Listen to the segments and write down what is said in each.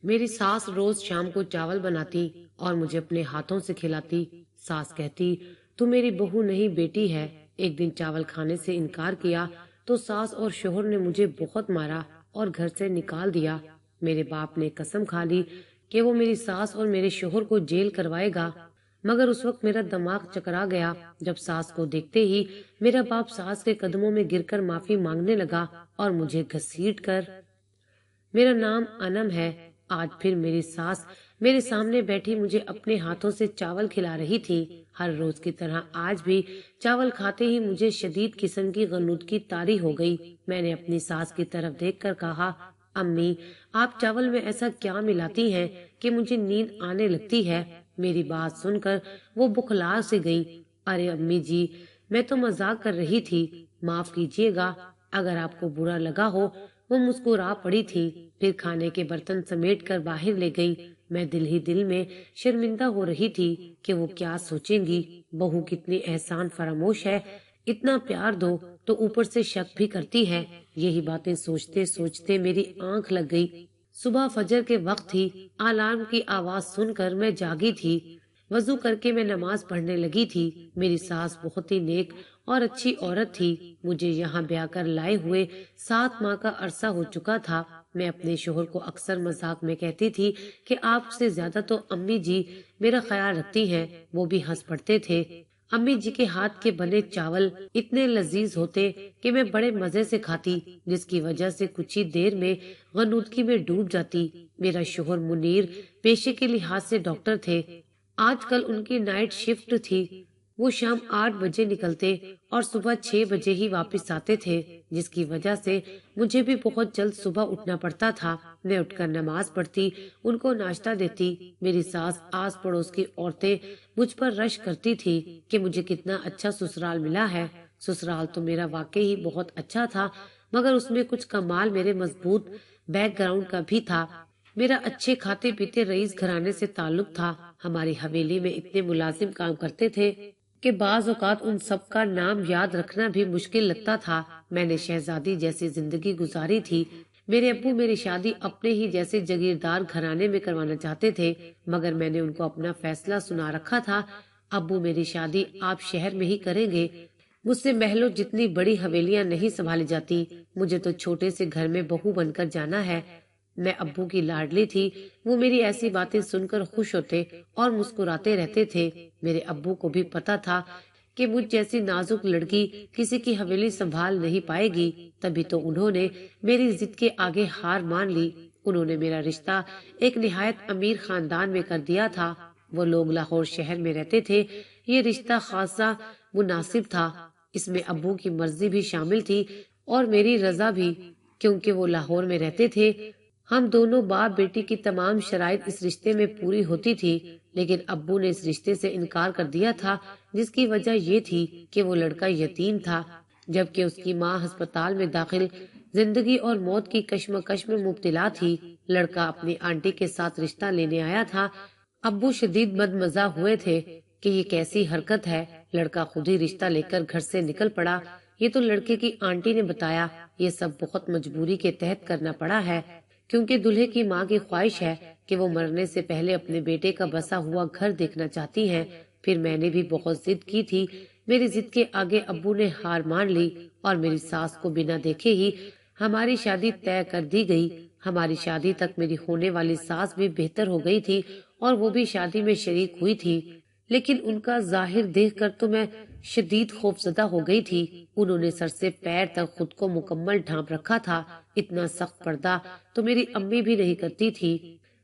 میری ساس روز شام کو چاول بناتی اور مجھے اپنے ہاتھوں سے کھلاتی۔ ساس کہتی تو میری بہو نہیں بیٹی ہے۔ ایک دن چاول کھانے سے انکار کیا تو ساس اور شوہر نے مجھے بہت مارا اور گھر سے نکال دیا۔ میرے باپ نے قسم کھا لی کہ وہ میری ساس اور میرے شوہر کو جیل کروائے گا، مگر اس وقت میرا دماغ چکرا گیا جب ساس کو دیکھتے ہی میرا باپ ساس کے قدموں میں گر کر معافی مانگنے لگا اور مجھے گھسیٹ کر میرا نام انم ہے۔ آج پھر میری ساس میرے سامنے بیٹھی مجھے اپنے ہاتھوں سے چاول کھلا رہی تھی۔ ہر روز کی طرح آج بھی چاول کھاتے ہی مجھے شدید قسم کی غنودگی طاری ہو گئی۔ میں نے اپنی ساس کی طرف دیکھ کر کہا، امی آپ چاول میں ایسا کیا ملاتی ہیں کہ مجھے نیند آنے لگتی ہے؟ میری بات سن کر وہ بخلا سے گئی۔ ارے امی جی، میں تو مذاق کر رہی تھی، معاف کیجیے گا اگر آپ کو برا لگا ہو۔ وہ مسکرا پڑی تھی، پھر کھانے کے برتن سمیٹ کر باہر لے گئی۔ میں دل ہی دل میں شرمندہ ہو رہی تھی کہ وہ کیا سوچیں گی، بہو کتنی احسان فراموش ہے، اتنا پیار دو تو اوپر سے شک بھی کرتی ہے۔ یہی باتیں سوچتے سوچتے میری آنکھ لگ گئی۔ صبح فجر کے وقت تھی، الارم کی آواز سن کر میں جاگی تھی۔ وضو کر کے میں نماز پڑھنے لگی تھی۔ میری ساس بہت ہی نیک اور اچھی عورت تھی۔ مجھے یہاں بیاہ کر لائے ہوئے 7 ماہ کا عرصہ ہو چکا تھا۔ میں اپنے شوہر کو اکثر مذاق میں کہتی تھی کہ آپ سے زیادہ تو امی جی میرا خیال رکھتی ہیں۔ وہ بھی ہنس پڑتے تھے۔ امی جی کے ہاتھ کے بنے چاول اتنے لذیذ ہوتے کہ میں بڑے مزے سے کھاتی، جس کی وجہ سے کچھ ہی دیر میں غنودگی میں ڈوب جاتی۔ میرا شوہر منیر پیشے کے لحاظ سے ڈاکٹر تھے۔ آج کل ان کی نائٹ شفٹ تھی۔ وہ شام 8 بجے نکلتے اور صبح 6 بجے ہی واپس آتے تھے، جس کی وجہ سے مجھے بھی بہت جلد صبح اٹھنا پڑتا تھا۔ میں اٹھ کر نماز پڑھتی، ان کو ناشتہ دیتی۔ میری ساس آس پڑوس کی عورتیں مجھ پر رش کرتی تھی کہ مجھے کتنا اچھا سسرال ملا ہے۔ سسرال تو میرا واقعی بہت اچھا تھا، مگر اس میں کچھ کمال میرے مضبوط بیک گراؤنڈ کا بھی تھا۔ میرا اچھے کھاتے پیتے رئیس گھرانے سے تعلق تھا۔ ہماری حویلی میں اتنے ملازم کام کرتے تھے کہ بعض اوقات ان سب کا نام یاد رکھنا بھی مشکل لگتا تھا۔ میں نے شہزادی جیسی زندگی گزاری تھی۔ میرے ابو میری شادی اپنے ہی جیسے جاگیردار گھرانے میں کروانا چاہتے تھے، مگر میں نے ان کو اپنا فیصلہ سنا رکھا تھا۔ ابو میری شادی آپ شہر میں ہی کریں گے، مجھ سے محلوں جتنی بڑی حویلیاں نہیں سنبھالی جاتی، مجھے تو چھوٹے سے گھر میں بہو بن کر جانا ہے۔ میں ابو کی لاڈلی تھی، وہ میری ایسی باتیں سن کر خوش ہوتے اور مسکراتے رہتے تھے۔ میرے ابو کو بھی پتا تھا کہ مجھ جیسی نازک لڑکی کسی کی حویلی سنبھال نہیں پائے گی، تبھی تو انہوں نے میری ضد کے آگے ہار مان لی۔ انہوں نے میرا رشتہ ایک نہایت امیر خاندان میں کر دیا تھا۔ وہ لوگ لاہور شہر میں رہتے تھے۔ یہ رشتہ خاصا مناسب تھا، اس میں ابو کی مرضی بھی شامل تھی اور میری رضا بھی، کیونکہ وہ لاہور میں رہتے تھے۔ ہم دونوں باپ بیٹی کی تمام شرائط اس رشتے میں پوری ہوتی تھی، لیکن ابو نے اس رشتے سے انکار کر دیا تھا، جس کی وجہ یہ تھی کہ وہ لڑکا یتیم تھا، جبکہ اس کی ماں ہسپتال میں داخل زندگی اور موت کی کشمکش میں مبتلا تھی۔ لڑکا اپنی آنٹی کے ساتھ رشتہ لینے آیا تھا۔ ابو شدید بدمزہ ہوئے تھے کہ یہ کیسی حرکت ہے، لڑکا خود ہی رشتہ لے کر گھر سے نکل پڑا۔ یہ تو لڑکے کی آنٹی نے بتایا، یہ سب بہت مجبوری کے تحت کرنا پڑا ہے، کیونکہ دلہے کی ماں کی خواہش ہے کہ وہ مرنے سے پہلے اپنے بیٹے کا بسا ہوا گھر دیکھنا چاہتی ہیں۔ پھر میں نے بھی بہت ضد کی تھی، میری ضد کے آگے ابو نے ہار مان لی اور میری ساس کو بنا دیکھے ہی ہماری شادی طے کر دی گئی۔ ہماری شادی تک میری ہونے والی ساس بھی بہتر ہو گئی تھی اور وہ بھی شادی میں شریک ہوئی تھی، لیکن ان کا ظاہر دیکھ کر تو میں شدید خوفزدہ ہو گئی تھی۔ انہوں نے سر سے پیر تک خود کو مکمل ڈھانپ رکھا تھا۔ اتنا سخت پردہ تو میری امی بھی نہیں کرتی تھی۔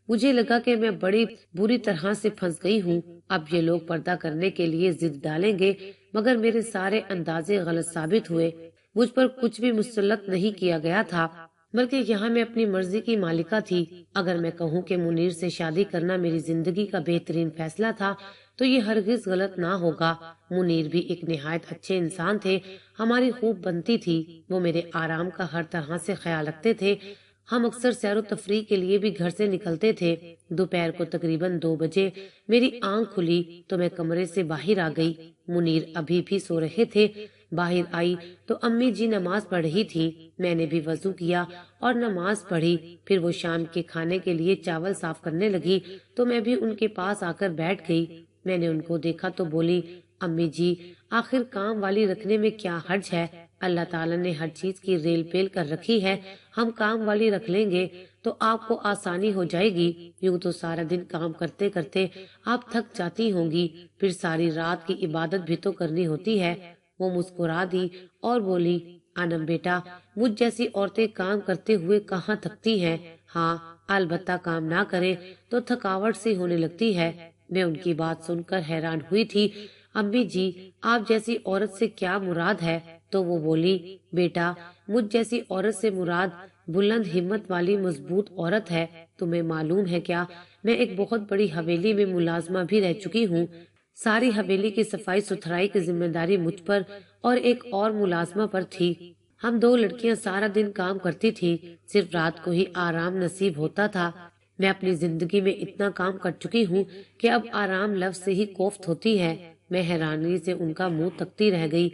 مجھے لگا کہ میں بڑی بری طرح سے پھنس گئی ہوں۔ اب یہ لوگ پردہ کرنے کے لیے ضد ڈالیں گے، مگر میرے سارے اندازے غلط ثابت ہوئے۔ مجھ پر کچھ بھی مسلط نہیں کیا گیا تھا، بلکہ یہاں میں اپنی مرضی کی مالکہ تھی۔ اگر میں کہوں کہ منیر سے شادی کرنا میری زندگی کا بہترین فیصلہ تھا تو یہ ہرگز غلط نہ ہوگا۔ منیر بھی ایک نہایت اچھے انسان تھے، ہماری خوب بنتی تھی۔ وہ میرے آرام کا ہر طرح سے خیال رکھتے تھے۔ ہم اکثر سیر و تفریح کے لیے بھی گھر سے نکلتے تھے۔ دوپہر کو تقریباً 2 بجے میری آنکھ کھلی تو میں کمرے سے باہر آ گئی۔ منیر ابھی بھی سو رہے تھے۔ باہر آئی تو امی جی نماز پڑھ رہی تھی۔ میں نے بھی وضو کیا اور نماز پڑھی۔ پھر وہ شام کے کھانے کے لیے چاول صاف کرنے لگی تو میں بھی ان کے پاس آ کر بیٹھ گئی۔ میں نے ان کو دیکھا تو بولی، امی جی آخر کام والی رکھنے میں کیا حرج ہے؟ اللہ تعالیٰ نے ہر چیز کی ریل پیل کر رکھی ہے، ہم کام والی رکھ لیں گے تو آپ کو آسانی ہو جائے گی۔ یوں تو سارا دن کام کرتے کرتے آپ تھک جاتی ہوں گی، پھر ساری رات کی عبادت بھی تو کرنی ہوتی ہے۔ وہ مسکرا دی اور بولی، انم بیٹا مجھ جیسی عورتیں کام کرتے ہوئے کہاں تھکتی ہیں؟ ہاں البتہ کام نہ کرے تو تھکاوٹ سی ہونے لگتی ہے۔ میں ان کی بات سن کر حیران ہوئی تھی۔ امی جی آپ جیسی عورت سے کیا مراد ہے؟ تو وہ بولی، بیٹا مجھ جیسی عورت سے مراد بلند ہمت والی مضبوط عورت ہے۔ تمہیں معلوم ہے کیا، میں ایک بہت بڑی حویلی میں ملازمہ بھی رہ چکی ہوں۔ ساری حویلی کی صفائی ستھرائی کی ذمہ داری مجھ پر اور ایک اور ملازمہ پر تھی۔ ہم دو لڑکیاں سارا دن کام کرتی تھی، صرف رات کو ہی آرام نصیب ہوتا تھا۔ میں اپنی زندگی میں اتنا کام کر چکی ہوں کہ اب آرام لفظ سے ہی کوفت ہوتی ہے۔ میں حیرانی سے ان کا منہ تکتی رہ گئی۔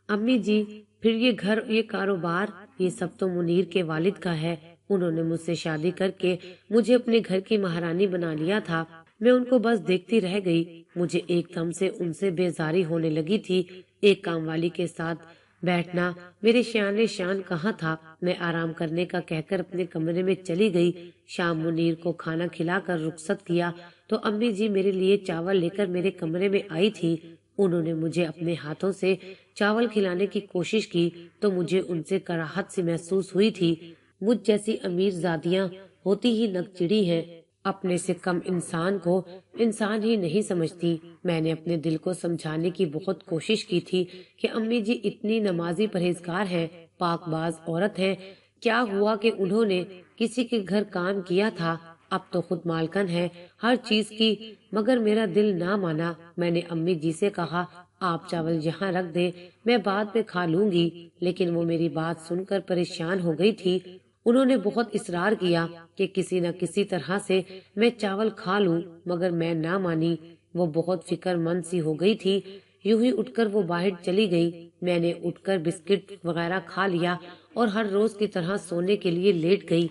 امی جی پھر یہ گھر، یہ کاروبار، یہ سب تو منیر کے والد کا ہے۔ انہوں نے مجھ سے شادی کر کے مجھے اپنے گھر کی مہارانی بنا لیا تھا۔ میں ان کو بس دیکھتی رہ گئی۔ مجھے ایک دم سے ان سے بیزاری ہونے لگی تھی۔ ایک کام والی کے ساتھ بیٹھنا میرے شان شان کہاں تھا۔ میں آرام کرنے کا کہہ کر اپنے کمرے میں چلی گئی۔ شام منیر کو کھانا کھلا کر رخصت کیا تو امی جی میرے لیے چاول لے کر میرے کمرے میں آئی تھی۔ انہوں نے مجھے اپنے ہاتھوں سے چاول کھلانے کی کوشش کی تو مجھے ان سے کراہت سی محسوس ہوئی تھی۔ مجھ جیسی امیر زادیاں ہوتی ہی نک چڑی ہیں، اپنے سے کم انسان کو انسان ہی نہیں سمجھتی۔ میں نے اپنے دل کو سمجھانے کی بہت کوشش کی تھی کہ امی جی اتنی نمازی پرہیزگار ہیں، پاک باز عورت ہیں، کیا ہوا کہ انہوں نے کسی کے گھر کام کیا تھا، اب تو خود مالکن ہے ہر چیز کی، مگر میرا دل نہ مانا۔ میں نے امی جی سے کہا، آپ چاول یہاں رکھ دیں، میں بعد میں کھا لوں گی، لیکن وہ میری بات سن کر پریشان ہو گئی تھی۔ انہوں نے بہت اصرار کیا کہ کسی نہ کسی طرح سے میں چاول کھا لوں، مگر میں نہ مانی۔ وہ بہت فکر مند سی ہو گئی تھی۔ یوں ہی اٹھ کر وہ باہر چلی گئی۔ میں نے اٹھ کر بسکٹ وغیرہ کھا لیا اور ہر روز کی طرح سونے کے لیے لیٹ گئی،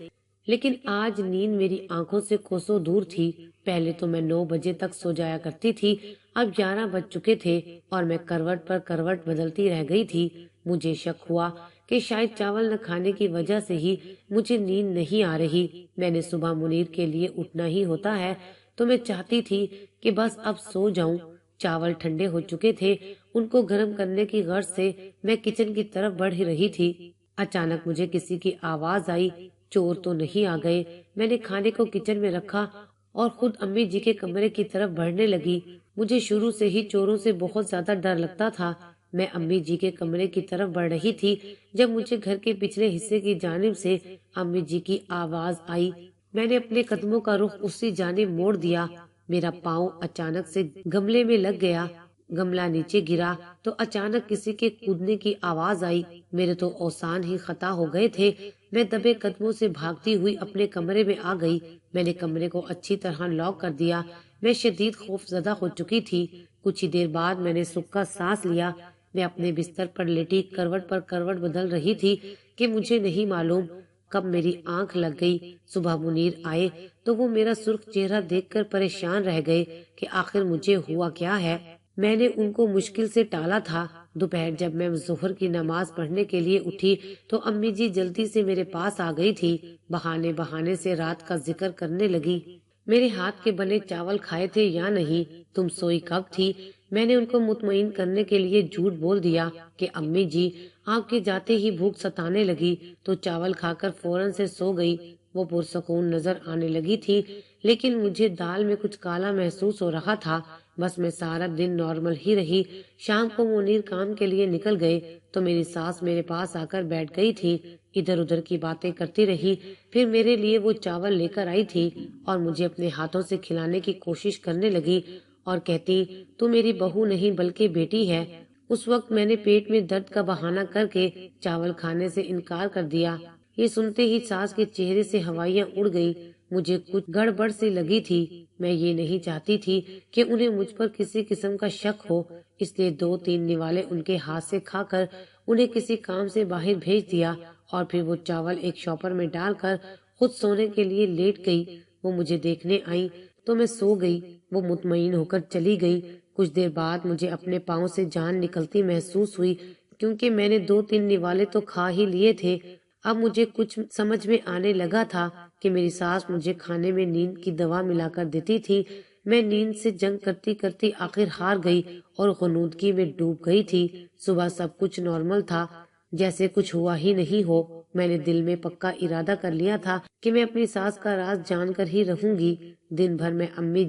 لیکن آج نیند میری آنکھوں سے کوسوں دور تھی۔ پہلے تو میں 9 بجے تک سو جایا کرتی تھی، اب 11 بج چکے تھے اور میں کروٹ پر کروٹ بدلتی رہ گئی تھی۔ مجھے شک ہوا کہ شاید چاول نہ کھانے کی وجہ سے ہی مجھے نیند نہیں آ رہی۔ میں نے صبح منیر کے لیے اٹھنا ہی ہوتا ہے تو میں چاہتی تھی کہ بس اب سو جاؤں۔ چاول ٹھنڈے ہو چکے تھے، ان کو گرم کرنے کی غرض سے میں کچن کی طرف بڑھ ہی رہی تھی۔ اچانک مجھے کسی کی آواز آئی، چور تو نہیں آ گئے؟ میں نے کھانے کو کچن میں رکھا اور خود امی جی کے کمرے کی طرف بڑھنے لگی۔ مجھے شروع سے ہی چوروں سے بہت زیادہ ڈر لگتا تھا۔ میں امی جی کے کمرے کی طرف بڑھ رہی تھی جب مجھے گھر کے پچھلے حصے کی جانب سے امی جی کی آواز آئی۔ میں نے اپنے قدموں کا رخ اسی جانب موڑ دیا۔ میرا پاؤں اچانک سے گملے میں لگ گیا۔ گملہ نیچے گرا تو اچانک کسی کے کودنے کی آواز آئی۔ میرے تو اوسان ہی خطا ہو گئے تھے۔ میں دبے قدموں سے بھاگتی ہوئی اپنے کمرے میں آ گئی۔ میں نے کمرے کو اچھی طرح لاک کر دیا۔ میں شدید خوف زدہ ہو چکی تھی۔ کچھ ہی دیر بعد میں نے سکھا سانس لیا۔ میں اپنے بستر پر لیٹی کروٹ پر کروٹ بدل رہی تھی کہ مجھے نہیں معلوم کب میری آنکھ لگ گئی۔ صبح منیر آئے تو وہ میرا سرخ چہرہ دیکھ کر پریشان رہ گئے کہ آخر مجھے ہوا کیا ہے۔ میں نے ان کو مشکل سے ٹالا تھا۔ دوپہر جب میں ظہر کی نماز پڑھنے کے لیے اٹھی تو امی جی جلدی سے میرے پاس آ گئی تھی۔ بہانے بہانے سے رات کا ذکر کرنے لگی۔ میرے ہاتھ کے بنے چاول کھائے تھے یا نہیں؟ تم سوئی کب تھی؟ میں نے ان کو مطمئن کرنے کے لیے جھوٹ بول دیا کہ امی جی آپ کے جاتے ہی بھوک ستانے لگی تو چاول کھا کر فوراً سے سو گئی۔ وہ پرسکون نظر آنے لگی تھی، لیکن مجھے دال میں کچھ کالا محسوس ہو رہا تھا۔ بس میں سارا دن نارمل ہی رہی۔ شام کو منیر کام کے لیے نکل گئے تو میری ساس میرے پاس آ کر بیٹھ گئی تھی۔ ادھر ادھر کی باتیں کرتی رہی۔ پھر میرے لیے وہ چاول لے کر آئی تھی اور مجھے اپنے ہاتھوں سے کھلانے کی کوشش کرنے لگی اور کہتی، تو میری بہو نہیں بلکہ بیٹی ہے۔ اس وقت میں نے پیٹ میں درد کا بہانہ کر کے چاول کھانے سے انکار کر دیا۔ یہ سنتے ہی ساس کے چہرے سے ہوائیاں اڑ گئی۔ مجھے کچھ گڑبڑ سی لگی تھی۔ میں یہ نہیں چاہتی تھی کہ انہیں مجھ پر کسی قسم کا شک ہو، اس لیے 2-3 نوالے ان کے ہاتھ سے کھا کر انہیں کسی کام سے باہر بھیج دیا اور پھر وہ چاول ایک شاپر میں ڈال کر خود سونے کے لیے لیٹ گئی۔ وہ مجھے دیکھنے آئیں تو میں سو گئی۔ وہ مطمئن ہو کر چلی گئی۔ کچھ دیر بعد مجھے اپنے پاؤں سے جان نکلتی محسوس ہوئی، کیونکہ میں نے 2-3 نوالے تو کھا ہی لیے تھے۔ اب مجھے کچھ سمجھ میں آنے لگا تھا کہ میری ساس مجھے کھانے میں نیند کی دوا ملا کر دیتی تھی۔ میں نیند سے جنگ کرتی کرتی آخر ہار گئی اور غنودگی میں ڈوب گئی تھی۔ صبح سب کچھ نارمل تھا، جیسے کچھ ہوا ہی نہیں ہو۔ میں نے دل میں پکا ارادہ کر لیا تھا کہ میں اپنی ساس کا راز جان کر ہی رہوں گی۔ دن بھر میں امی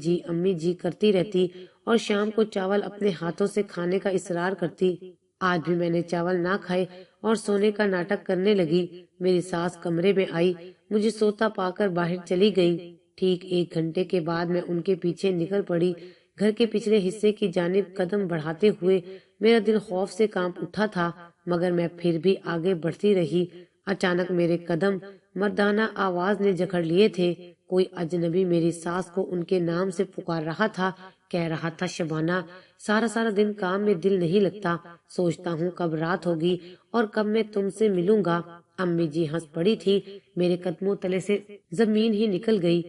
جی کرتی رہتی اور شام کو چاول اپنے ہاتھوں سے کھانے کا اصرار کرتی۔ آج بھی میں نے چاول نہ کھائے اور سونے کا ناٹک کرنے لگی۔ میری ساس کمرے میں آئی، مجھے سوتا پا کر باہر چلی گئی۔ ٹھیک 1 گھنٹے کے بعد میں ان کے پیچھے نکل پڑی۔ گھر کے پچھلے حصے کی جانب قدم بڑھاتے ہوئے میرا دل خوف سے کانپ اٹھا تھا، مگر میں پھر بھی آگے بڑھتی رہی۔ اچانک میرے قدم مردانہ آواز نے جکڑ لیے تھے۔ کوئی اجنبی میری ساس کو ان کے نام سے پکار رہا تھا، کہہ رہا تھا، شبانہ، سارا دن کام میں دل نہیں لگتا، سوچتا ہوں کب رات ہوگی اور کب میں تم سے ملوں گا۔ امی جی ہنس پڑی تھی، میرے قدموں تلے سے زمین ہی نکل گئی۔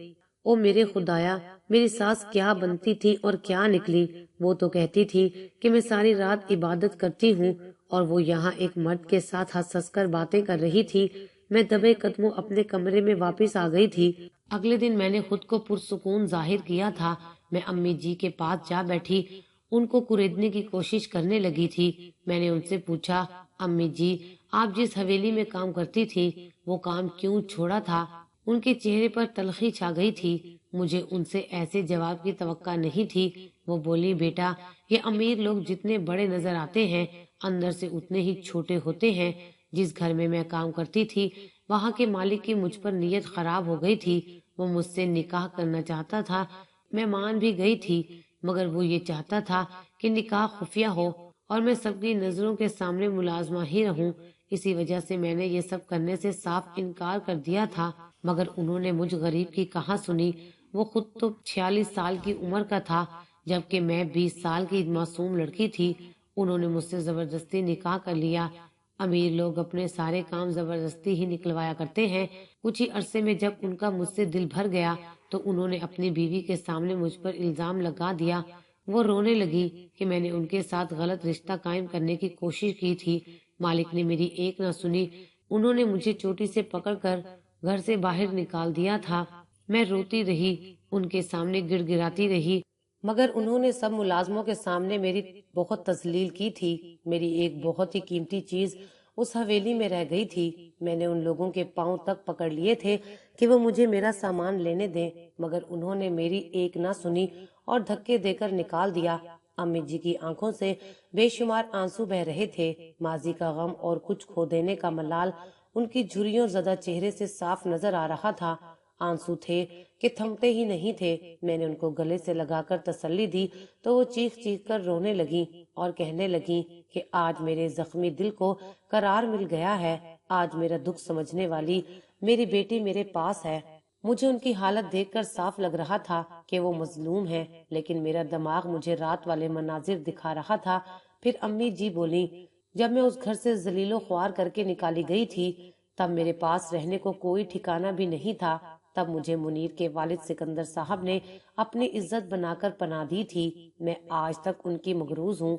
او میرے خدایا، میری ساس کیا بنتی تھی اور کیا نکلی۔ وہ تو کہتی تھی کہ میں ساری رات عبادت کرتی ہوں اور وہ یہاں ایک مرد کے ساتھ ہنس کر باتیں کر رہی تھی۔ میں دبے قدموں اپنے کمرے میں واپس آ گئی تھی۔ اگلے دن میں نے خود کو پرسکون ظاہر کیا تھا۔ میں امی جی کے پاس جا بیٹھی، ان کو کریدنے کی کوشش کرنے لگی تھی۔ میں نے ان سے پوچھا، امی جی، آپ جس حویلی میں کام کرتی تھی وہ کام کیوں چھوڑا تھا؟ ان کے چہرے پر تلخی چھا گئی تھی۔ مجھے ان سے ایسے جواب کی توقع نہیں تھی۔ وہ بولی، بیٹا، یہ امیر لوگ جتنے بڑے نظر آتے ہیں اندر سے اتنے ہی چھوٹے ہوتے ہیں۔ جس گھر میں میں کام کرتی تھی وہاں کے مالک کی مجھ پر نیت خراب ہو گئی تھی۔ وہ مجھ سے نکاح کرنا چاہتا تھا۔ میں مان بھی گئی تھی، مگر وہ یہ چاہتا تھا کہ نکاح خفیہ ہو اور میں سب کی نظروں کے سامنے ملازمہ ہی رہوں۔ اسی وجہ سے میں نے یہ سب کرنے سے صاف انکار کر دیا تھا، مگر انہوں نے مجھ غریب کی کہاں سنی۔ وہ خود تو 46 سال کی عمر کا تھا، جبکہ میں 20 سال کی معصوم لڑکی تھی۔ انہوں نے مجھ سے زبردستی نکاح کر لیا۔ امیر لوگ اپنے سارے کام زبردستی ہی نکلوایا کرتے ہیں۔ کچھ ہی عرصے میں جب ان کا مجھ سے دل بھر گیا تو انہوں نے اپنی بیوی کے سامنے مجھ پر الزام لگا دیا۔ وہ رونے لگی کہ میں نے ان کے ساتھ غلط رشتہ قائم کرنے کی کوشش کی تھی۔ مالک نے میری ایک نہ سنی۔ انہوں نے مجھے چوٹی سے پکڑ کر گھر سے باہر نکال دیا تھا۔ میں روتی رہی، ان کے سامنے گڑ گڑاتی رہی، مگر انہوں نے سب ملازموں کے سامنے میری بہت تذلیل کی تھی۔ میری ایک بہت ہی قیمتی چیز اس حویلی میں رہ گئی تھی۔ میں نے ان لوگوں کے پاؤں تک پکڑ لیے تھے کہ وہ مجھے میرا سامان لینے دیں، مگر انہوں نے میری ایک نہ سنی اور دھکے دے کر نکال دیا۔ امی جی کی آنکھوں سے بے شمار آنسو بہ رہے تھے۔ ماضی کا غم اور کچھ کھو دینے کا ملال ان کی جھریوں زدہ چہرے سے صاف نظر آ رہا تھا۔ آنسو تھے کہ تھمتے ہی نہیں تھے۔ میں نے ان کو گلے سے لگا کر تسلی دی تو وہ چیخ چیخ کر رونے لگیں اور کہنے لگیں کہ آج میرے زخمی دل کو قرار مل گیا ہے۔ آج میرا دکھ سمجھنے والی میری بیٹی میرے پاس ہے۔ مجھے ان کی حالت دیکھ کر صاف لگ رہا تھا کہ وہ مظلوم ہے، لیکن میرا دماغ مجھے رات والے مناظر دکھا رہا تھا۔ پھر امی جی بولی، جب میں اس گھر سے ذلیل و خوار کر کے نکالی گئی تھی تب میرے پاس رہنے کو کوئی ٹھکانہ بھی نہیں تھا۔ تب مجھے منیر کے والد سکندر صاحب نے اپنی عزت بنا کر پناہ دی تھی۔ میں آج تک ان کی مغروض ہوں۔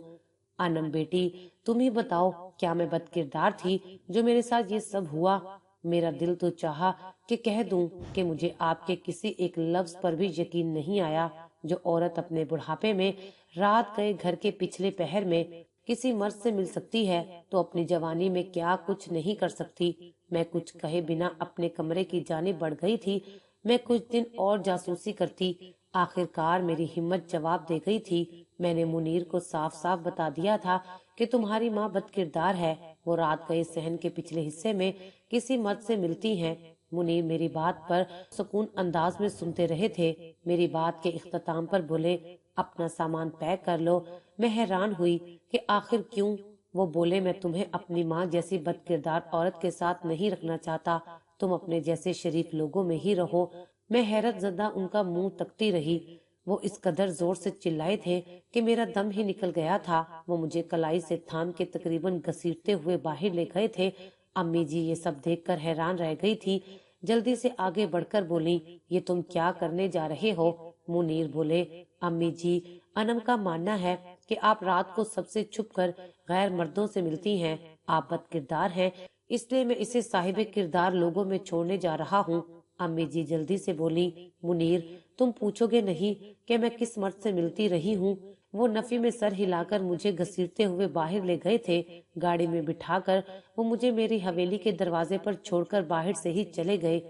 انم بیٹی، تم ہی بتاؤ، کیا میں بد کردار تھی جو میرے ساتھ یہ سب ہوا؟ میرا دل تو چاہا کہ کہہ دوں کہ مجھے آپ کے کسی ایک لفظ پر بھی یقین نہیں آیا۔ جو عورت اپنے بڑھاپے میں رات گئے گھر کے پچھلے پہر میں کسی مرد سے مل سکتی ہے تو اپنی جوانی میں کیا کچھ نہیں کر سکتی۔ میں کچھ کہے بنا اپنے کمرے کی جانب بڑھ گئی تھی۔ میں کچھ دن اور جاسوسی کرتی۔ آخر کار میری ہمت جواب دے گئی تھی۔ میں نے منیر کو صاف صاف بتا دیا تھا کہ تمہاری ماں بد کردار ہے، وہ رات گئے صحن کے پچھلے حصے میں کسی مرد سے ملتی ہیں۔ منیر میری بات پر سکون انداز میں سنتے رہے تھے۔ میری بات کے اختتام پر بولے، اپنا سامان پیک کر لو۔ میں حیران ہوئی کہ آخر کیوں؟ وہ بولے، میں تمہیں اپنی ماں جیسی بد کردار عورت کے ساتھ نہیں رکھنا چاہتا، تم اپنے جیسے شریف لوگوں میں ہی رہو۔ میں حیرت زدہ ان کا منہ تکتی رہی۔ وہ اس قدر زور سے چلائے تھے کہ میرا دم ہی نکل گیا تھا۔ وہ مجھے کلائی سے تھام کے تقریباً گھسیٹتے ہوئے باہر لے گئے تھے۔ امی جی یہ سب دیکھ کر حیران رہ گئی تھی۔ جلدی سے آگے بڑھ کر بولی، یہ تم کیا کرنے جا رہے ہو؟ منیر بولے، امی جی، انم کا ماننا ہے کہ آپ رات کو سب سے چھپ کر غیر مردوں سے ملتی ہیں۔ آپ بد کردار ہیں، اس لیے میں اسے صاحب کردار لوگوں میں چھوڑنے جا رہا ہوں۔ امی جی جلدی سے بولی، منیر، تم پوچھو گے نہیں کہ میں کس مرد سے ملتی رہی ہوں؟ وہ نفی میں سر ہلا کر مجھے گھسیٹتے ہوئے باہر لے گئے تھے۔ گاڑی میں بٹھا کر وہ مجھے میری حویلی کے دروازے پر چھوڑ کر باہر سے ہی چلے گئے۔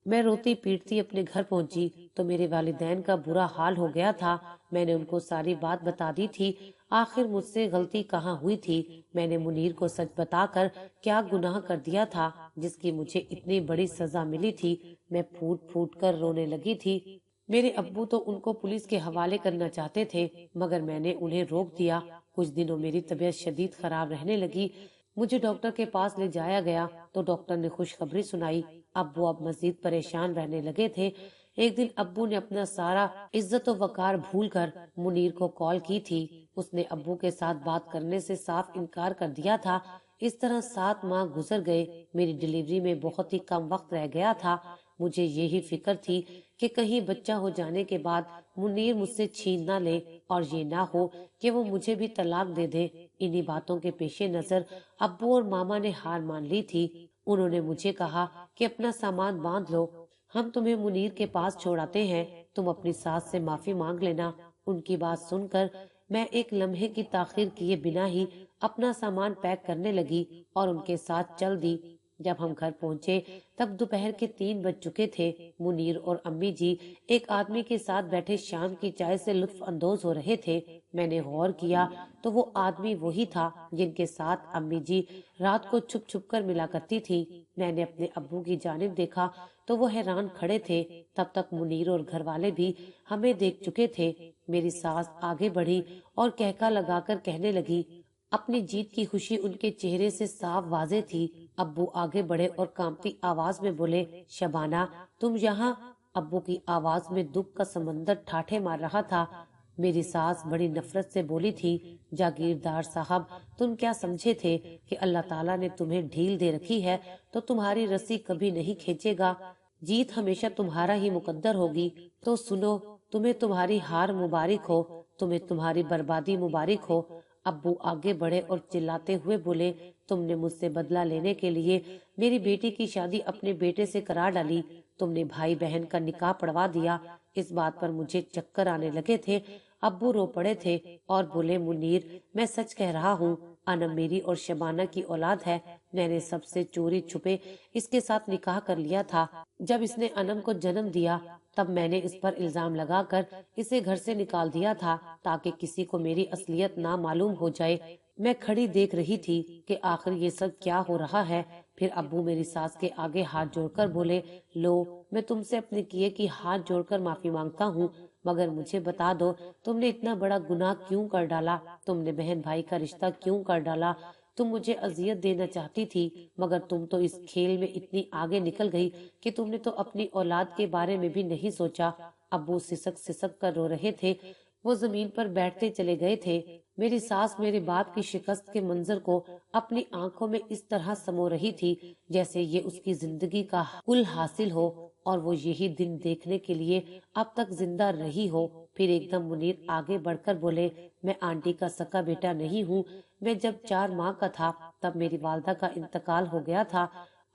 میں روتی پیٹتی اپنے گھر پہنچی تو میرے والدین کا برا حال ہو گیا تھا۔ میں نے ان کو ساری بات بتا دی تھی۔ آخر مجھ سے غلطی کہاں ہوئی تھی؟ میں نے منیر کو سچ بتا کر کیا گناہ کر دیا تھا جس کی مجھے اتنی بڑی سزا ملی تھی؟ میں پھوٹ پھوٹ کر رونے لگی تھی۔ میرے ابو تو ان کو پولیس کے حوالے کرنا چاہتے تھے، مگر میں نے انہیں روک دیا۔ کچھ دنوں میری طبیعت شدید خراب رہنے لگی۔ مجھے ڈاکٹر کے پاس لے جایا گیا تو ڈاکٹر نے خوشخبری سنائی۔ ابو اب مزید پریشان رہنے لگے تھے۔ ایک دن ابو نے اپنا سارا عزت و وقار بھول کر منیر کو کال کی تھی۔ اس نے ابو کے ساتھ بات کرنے سے صاف انکار کر دیا تھا۔ اس طرح 7 ماہ گزر گئے۔ میری ڈیلیوری میں بہت ہی کم وقت رہ گیا تھا۔ مجھے یہی فکر تھی کہ کہیں بچہ ہو جانے کے بعد منیر مجھ سے چھین نہ لے اور یہ نہ ہو کہ وہ مجھے بھی طلاق دے دے۔ انہی باتوں کے پیش نظر ابو اور ماما نے ہار مان لی تھی۔ انہوں نے مجھے کہا کہ اپنا سامان باندھ لو، ہم تمہیں منیر کے پاس چھوڑاتے ہیں، تم اپنی ساس سے معافی مانگ لینا۔ ان کی بات سن کر میں ایک لمحے کی تاخیر کیے بنا ہی اپنا سامان پیک کرنے لگی اور ان کے ساتھ چل دی۔ جب ہم گھر پہنچے تب دوپہر کے 3 بج چکے تھے۔ منیر اور امی جی ایک آدمی کے ساتھ بیٹھے شام کی چائے سے لطف اندوز ہو رہے تھے۔ میں نے غور کیا تو وہ آدمی وہی تھا جن کے ساتھ امی جی رات کو چھپ چھپ کر ملا کرتی تھی۔ میں نے اپنے ابو کی جانب دیکھا تو وہ حیران کھڑے تھے۔ تب تک منیر اور گھر والے بھی ہمیں دیکھ چکے تھے۔ میری ساس آگے بڑھی اور کہکا لگا کر کہنے لگی۔ اپنی جیت کی خوشی ان کے چہرے سے صاف واضح تھی۔ ابو آگے بڑھے اور کانپتی آواز میں بولے، شبانہ، تم یہاں؟ ابو کی آواز میں دکھ کا سمندر ٹھاٹھے مار رہا تھا۔ میری ساس بڑی نفرت سے بولی تھی، جاگیردار صاحب، تم کیا سمجھے تھے کہ اللہ تعالیٰ نے تمہیں ڈھیل دے رکھی ہے تو تمہاری رسی کبھی نہیں کھینچے گا؟ جیت ہمیشہ تمہارا ہی مقدر ہوگی۔ تو سنو، تمہیں تمہاری ہار مبارک ہو، تمہیں تمہاری بربادی مبارک ہو۔ ابو آگے بڑھے اور چلاتے ہوئے بولے، تم نے مجھ سے بدلہ لینے کے لیے میری بیٹی کی شادی اپنے بیٹے سے کرا ڈالی، تم نے بھائی بہن کا نکاح پڑھوا دیا۔ اس بات پر مجھے چکر آنے لگے تھے۔ ابو رو پڑے تھے اور بولے، منیر، میں سچ کہہ رہا ہوں، انم میری اور شبانہ کی اولاد ہے۔ میں نے سب سے چوری چھپے اس کے ساتھ نکاح کر لیا تھا۔ جب اس نے انم کو جنم دیا تب میں نے اس پر الزام لگا کر اسے گھر سے نکال دیا تھا تاکہ کسی کو میری اصلیت نہ معلوم ہو جائے۔ میں کھڑی دیکھ رہی تھی کہ آخر یہ سب کیا ہو رہا ہے۔ پھر ابو میری ساس کے آگے ہاتھ جوڑ کر بولے، لو، میں تم سے اپنے کیے کی ہاتھ جوڑ کر معافی مانگتا ہوں، مگر مجھے بتا دو، تم نے اتنا بڑا گناہ کیوں کر ڈالا؟ تم نے بہن بھائی کا رشتہ کیوں کر ڈالا؟ تم مجھے اذیت دینا چاہتی تھی، مگر تم تو اس کھیل میں اتنی آگے نکل گئی کہ تم نے تو اپنی اولاد کے بارے میں بھی نہیں سوچا۔ ابو سسک سسک کر رو رہے تھے۔ وہ زمین پر بیٹھتے چلے گئے تھے۔ میری ساس میرے باپ کی شکست کے منظر کو اپنی آنکھوں میں اس طرح سمو رہی تھی جیسے یہ اس کی زندگی کا کل حاصل ہو اور وہ یہی دن دیکھنے کے لیے اب تک زندہ رہی ہو۔ پھر ایک دم منیر آگے بڑھ کر بولے، میں آنٹی کا سکا بیٹا نہیں ہوں۔ میں جب 4 ماہ کا تھا تب میری والدہ کا انتقال ہو گیا تھا۔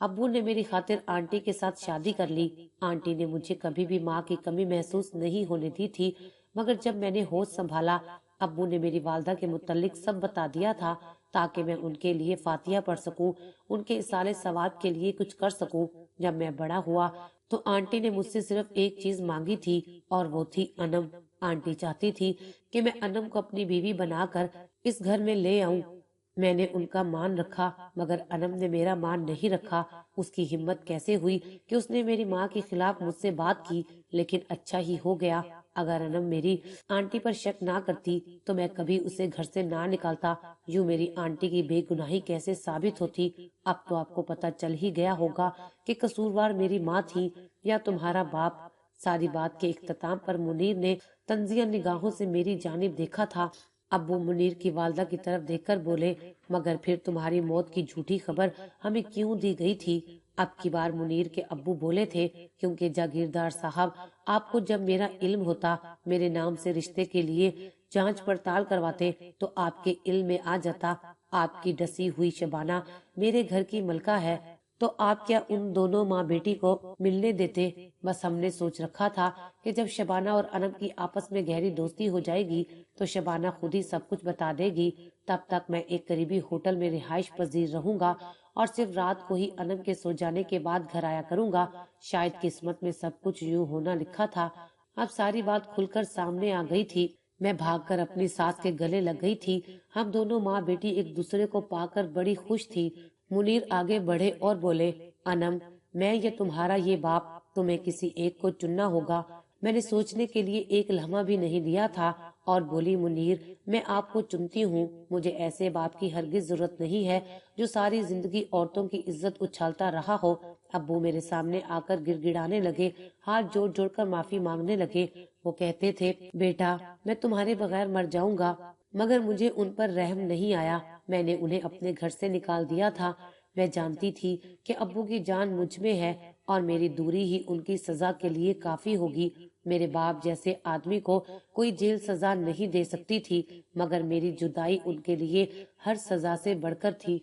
ابو نے میری خاطر آنٹی کے ساتھ شادی کر لی۔ آنٹی نے مجھے کبھی بھی ماں کی کمی محسوس نہیں ہونے دی تھی، مگر جب میں نے ہوش سنبھالا ابو نے میری والدہ کے متعلق سب بتا دیا تھا تاکہ میں ان کے لیے فاتحہ پڑھ سکوں، ان کے اصالے ثواب کے لیے کچھ کر سکوں۔ جب میں بڑا ہوا تو آنٹی نے مجھ سے صرف ایک چیز مانگی تھی اور وہ تھی انم۔ آنٹی چاہتی تھی کہ میں انم کو اپنی بیوی بنا کر اس گھر میں لے آؤں۔ میں نے ان کا مان رکھا مگر انم نے میرا مان نہیں رکھا۔ اس کی ہمت کیسے ہوئی کہ اس نے میری ماں کے خلاف مجھ سے بات کی، لیکن اچھا ہی ہو گیا۔ اگر انم میری آنٹی پر شک نہ کرتی تو میں کبھی اسے گھر سے نہ نکالتا۔ یوں میری آنٹی کی بے گناہی کیسے ثابت ہوتی؟ اب تو آپ کو پتہ چل ہی گیا ہوگا کہ قصوروار میری ماں تھی یا تمہارا باپ۔ ساری بات کے اختتام پر منیر نے تنزیہ نگاہوں سے میری جانب دیکھا تھا۔ ابو منیر کی والدہ کی طرف دیکھ کر بولے، مگر پھر تمہاری موت کی جھوٹی خبر ہمیں کیوں دی گئی تھی؟ اب کی بار منیر کے ابو بولے تھے، کیونکہ جاگیردار صاحب، آپ کو جب میرا علم ہوتا، میرے نام سے رشتے کے لیے جانچ پڑتال کرواتے تو آپ کے علم میں آ جاتا آپ کی ڈسی ہوئی شبانہ میرے گھر کی ملکہ ہے، تو آپ کیا ان دونوں ماں بیٹی کو ملنے دیتے؟ بس ہم نے سوچ رکھا تھا کہ جب شبانہ اور انم کی آپس میں گہری دوستی ہو جائے گی تو شبانہ خود ہی سب کچھ بتا دے گی، تب تک میں ایک قریبی ہوٹل میں رہائش پذیر رہوں گا اور صرف رات کو ہی انم کے سو جانے کے بعد گھر آیا کروں گا۔ شاید قسمت میں سب کچھ یوں ہونا لکھا تھا۔ اب ساری بات کھل کر سامنے آ گئی تھی۔ میں بھاگ کر اپنی ساس کے گلے لگ گئی تھی۔ ہم دونوں ماں بیٹی ایک دوسرے کو پا کر بڑی خوش تھی۔ منیر آگے بڑھے اور بولے، انم، میں یا تمہارا یہ باپ، تمہیں کسی ایک کو چننا ہوگا۔ میں نے سوچنے کے لیے ایک لمحہ بھی نہیں دیا تھا اور بولی، منیر، میں آپ کو چنتی ہوں۔ مجھے ایسے باپ کی ہرگز ضرورت نہیں ہے جو ساری زندگی عورتوں کی عزت اچھالتا رہا ہو۔ ابو میرے سامنے آ کر گر گڑانے لگے، ہاتھ جوڑ جوڑ کر معافی مانگنے لگے۔ وہ کہتے تھے، بیٹا، میں تمہارے بغیر مر جاؤں گا، مگر مجھے ان پر رحم نہیں آیا۔ میں نے انہیں اپنے گھر سے نکال دیا تھا۔ میں جانتی تھی کہ ابو کی جان مجھ میں ہے اور میری دوری ہی ان کی سزا کے لیے کافی ہوگی۔ میرے باپ جیسے آدمی کو کوئی جیل سزا نہیں دے سکتی تھی، مگر میری جدائی ان کے لیے ہر سزا سے بڑھ کر تھی۔